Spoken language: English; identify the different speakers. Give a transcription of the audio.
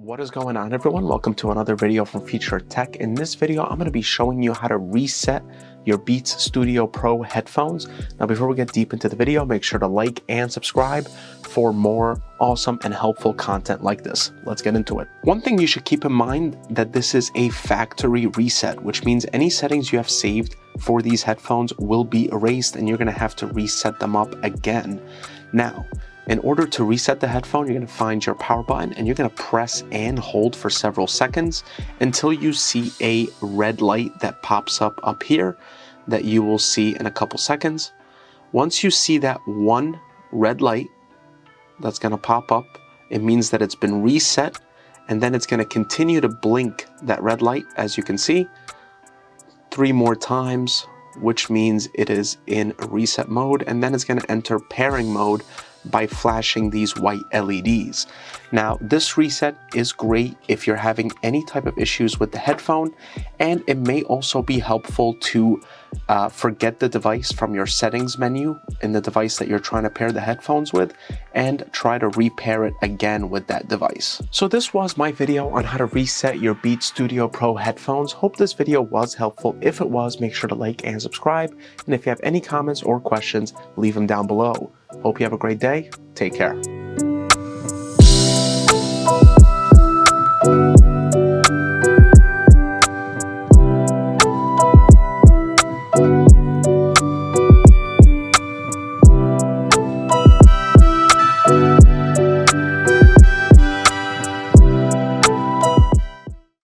Speaker 1: What is going on, everyone? Welcome to another video from Featured Tech. In this video, I'm going to be showing you how to reset your Beats Studio Pro headphones. Now, before we get deep into the video, make sure to like and subscribe for more awesome and helpful content like this. Let's get into it. One thing you should keep in mind that this is a factory reset, which means any settings you have saved for these headphones will be erased and you're going to have to reset them up again. Now, in order to reset the headphone, you're going to find your power button and you're going to press and hold for several seconds until you see a red light that pops up here that you will see in a couple seconds. Once you see that one red light that's going to pop up, it means that it's been reset, and then it's going to continue to blink that red light, as you can see, 3 more times, which means it is in reset mode, and then it's going to enter pairing mode by flashing these white LEDs. Now, this reset is great if you're having any type of issues with the headphone, and it may also be helpful to forget the device from your settings menu in the device that you're trying to pair the headphones with and try to repair it again with that device. So this was my video on how to reset your Beats Studio Pro headphones. Hope this video was helpful. If it was, make sure to like and subscribe. And if you have any comments or questions, leave them down below. Hope you have a great day. Take care.